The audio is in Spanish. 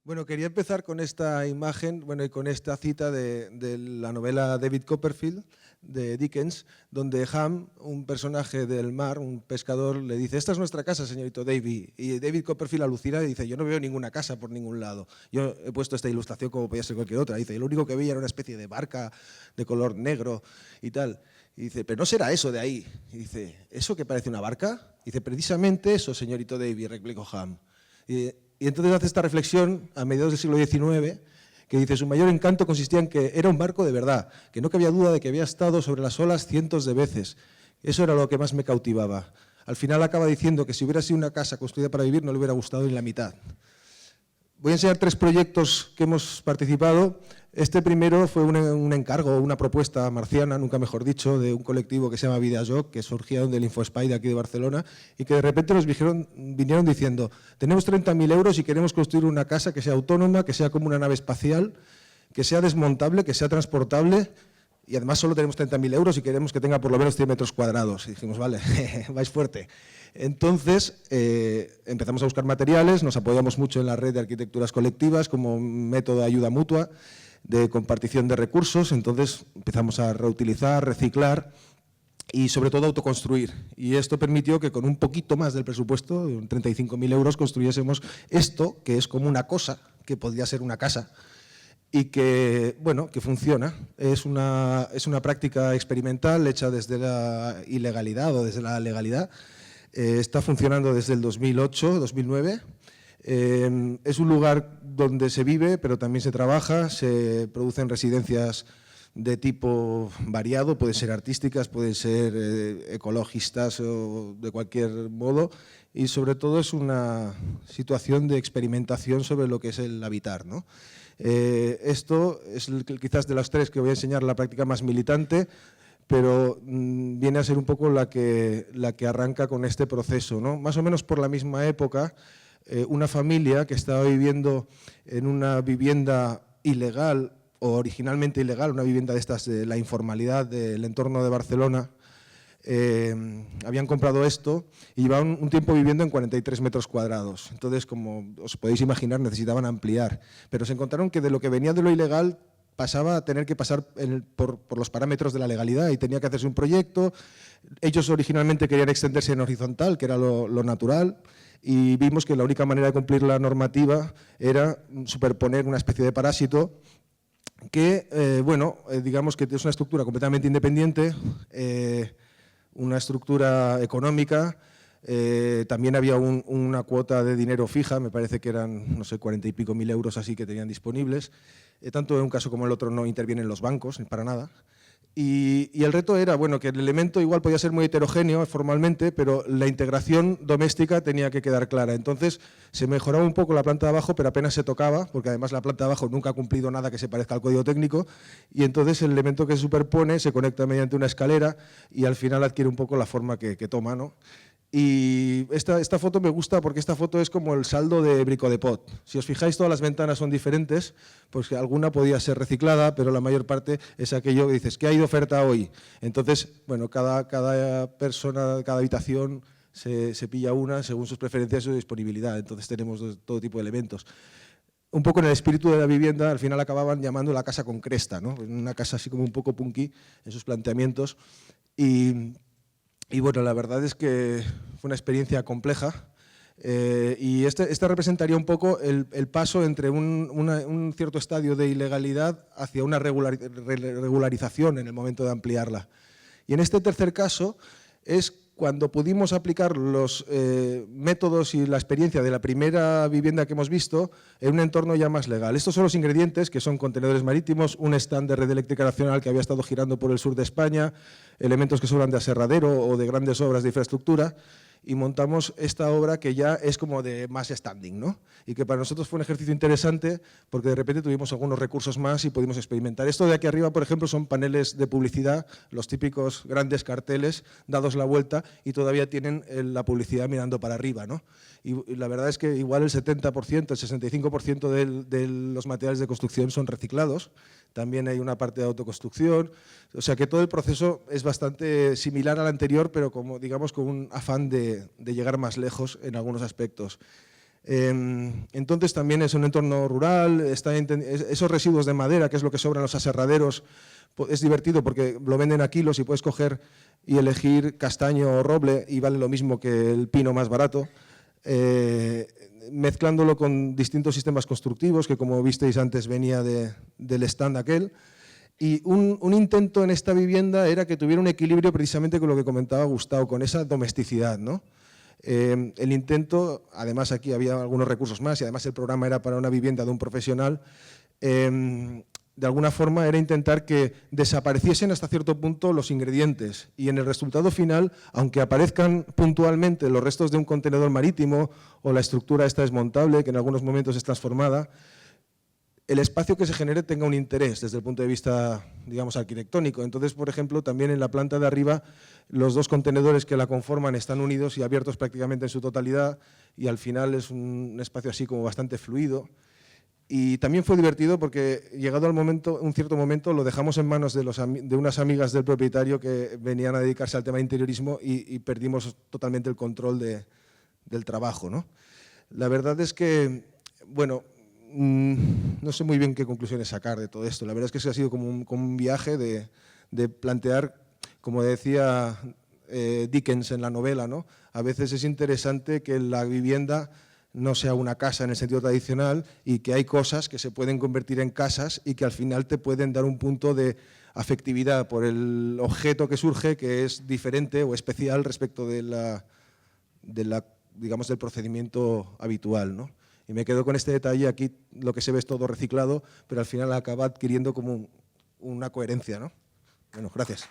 Bueno, quería empezar con esta imagen, bueno, y con esta cita de la novela David Copperfield, de Dickens, donde Ham, un personaje del mar, un pescador, le dice: esta es nuestra casa, señorito Davy. Y David Copperfield alucina y dice: yo no veo ninguna casa por ningún lado. Yo he puesto esta ilustración como podía ser cualquier otra. Dice: lo único que veía era una especie de barca de color negro y tal. Y dice: pero no será eso de ahí. Y dice: ¿eso que parece una barca? Y dice: precisamente eso, señorito Davy, replicó Ham. Y entonces hace esta reflexión a mediados del siglo XIX, que dice: su mayor encanto consistía en que era un barco de verdad, que no cabía duda de que había estado sobre las olas cientos de veces. Eso era lo que más me cautivaba. Al final acaba diciendo que si hubiera sido una casa construida para vivir no le hubiera gustado ni la mitad. Voy a enseñar 3 proyectos que hemos participado. Este primero fue un encargo, una propuesta marciana, nunca mejor dicho, de un colectivo que se llama Videojoc, que surgía del InfoSpy de aquí de Barcelona, y que de repente nos vinieron diciendo: tenemos 30.000 euros y queremos construir una casa que sea autónoma, que sea como una nave espacial, que sea desmontable, que sea transportable, y además solo tenemos 30.000 euros y queremos que tenga por lo menos 100 metros cuadrados. Y dijimos: vale, vais fuerte. Entonces empezamos a buscar materiales, nos apoyamos mucho en la red de arquitecturas colectivas como método de ayuda mutua, de compartición de recursos. Entonces empezamos a reutilizar, reciclar y sobre todo autoconstruir. Y esto permitió que con un poquito más del presupuesto, 35.000 euros, construyésemos esto, que es como una cosa, que podría ser una casa, y que, bueno, que funciona. Es una práctica experimental hecha desde la ilegalidad o desde la legalidad. Está funcionando desde el 2008, 2009. Es un lugar donde se vive, pero también se trabaja, se producen residencias de tipo variado, pueden ser artísticas, pueden ser ecologistas o de cualquier modo, y sobre todo es una situación de experimentación sobre lo que es el habitar, ¿no? Esto es quizás de las 3 que voy a enseñar la práctica más militante, pero viene a ser un poco la que arranca con este proceso, ¿no? Más o menos por la misma época, una familia que estaba viviendo en una vivienda ilegal o originalmente ilegal, una vivienda de estas de la informalidad del entorno de Barcelona, habían comprado esto y llevaban un tiempo viviendo en 43 metros cuadrados. Entonces, como os podéis imaginar, necesitaban ampliar, pero se encontraron que de lo que venía de lo ilegal pasaba a tener que pasar por los parámetros de la legalidad y tenía que hacerse un proyecto. Ellos originalmente querían extenderse en horizontal, que era lo natural, y vimos que la única manera de cumplir la normativa era superponer una especie de parásito que, digamos que es una estructura completamente independiente, una estructura económica. También había una cuota de dinero fija, me parece que eran, no sé, 40 y pico mil euros así que tenían disponibles. Tanto en un caso como en el otro no intervienen los bancos, para nada. Y el reto era, bueno, que el elemento igual podía ser muy heterogéneo formalmente, pero la integración doméstica tenía que quedar clara. Entonces se mejoraba un poco la planta de abajo, pero apenas se tocaba, porque además la planta de abajo nunca ha cumplido nada que se parezca al código técnico, y entonces el elemento que se superpone se conecta mediante una escalera y al final adquiere un poco la forma que toma, ¿no? Y esta foto me gusta porque esta foto es como el saldo de Brico de Pot. Si os fijáis, todas las ventanas son diferentes, pues alguna podía ser reciclada, pero la mayor parte es aquello que dices: ¿qué hay de oferta hoy? Entonces, bueno, cada persona, cada habitación se pilla una según sus preferencias y su disponibilidad. Entonces tenemos todo tipo de elementos. Un poco en el espíritu de la vivienda, al final acababan llamando la casa con cresta, ¿no? Una casa así como un poco punky en sus planteamientos. Y bueno, la verdad es que fue una experiencia compleja y esta representaría un poco el paso entre un cierto estadio de ilegalidad hacia una regularización en el momento de ampliarla. Y en este tercer caso es cuando pudimos aplicar los métodos y la experiencia de la primera vivienda que hemos visto en un entorno ya más legal. Estos son los ingredientes, que son contenedores marítimos, un stand de Red Eléctrica Nacional que había estado girando por el sur de España, elementos que sobran de aserradero o de grandes obras de infraestructura, y montamos esta obra que ya es como de más standing, ¿no? Y que para nosotros fue un ejercicio interesante porque de repente tuvimos algunos recursos más y pudimos experimentar. Esto de aquí arriba, por ejemplo, son paneles de publicidad, los típicos grandes carteles dados la vuelta y todavía tienen la publicidad mirando para arriba, ¿no? Y la verdad es que igual el 70%, el 65% de los materiales de construcción son reciclados. También hay una parte de autoconstrucción, o sea que todo el proceso es bastante similar al anterior, pero como, digamos, con un afán de llegar más lejos en algunos aspectos. Entonces también es un entorno rural, esos residuos de madera, que es lo que sobra en los aserraderos, es divertido porque lo venden a kilos y puedes coger y elegir castaño o roble y vale lo mismo que el pino más barato, mezclándolo con distintos sistemas constructivos que, como visteis antes, venía del stand aquel. Y un intento en esta vivienda era que tuviera un equilibrio precisamente con lo que comentaba Gustavo, con esa domesticidad, ¿no? El intento, además aquí había algunos recursos más y además el programa era para una vivienda de un profesional, de alguna forma era intentar que desapareciesen hasta cierto punto los ingredientes y en el resultado final, aunque aparezcan puntualmente los restos de un contenedor marítimo o la estructura esta desmontable, que en algunos momentos es transformada, el espacio que se genere tenga un interés desde el punto de vista, digamos, arquitectónico. Entonces, por ejemplo, también en la planta de arriba, los dos contenedores que la conforman están unidos y abiertos prácticamente en su totalidad y al final es un espacio así como bastante fluido. Y también fue divertido porque llegado al momento, un cierto momento, lo dejamos en manos de unas amigas del propietario que venían a dedicarse al tema de interiorismo y perdimos totalmente el control del trabajo, ¿no? La verdad es que, bueno, no sé muy bien qué conclusiones sacar de todo esto. La verdad es que ha sido como un viaje de plantear, como decía Dickens en la novela, ¿no? A veces es interesante que la vivienda no sea una casa en el sentido tradicional y que hay cosas que se pueden convertir en casas y que al final te pueden dar un punto de afectividad por el objeto que surge, que es diferente o especial respecto digamos, del procedimiento habitual, ¿no? Y me quedo con este detalle. Aquí lo que se ve es todo reciclado, pero al final acaba adquiriendo como una coherencia, ¿no? Bueno, gracias.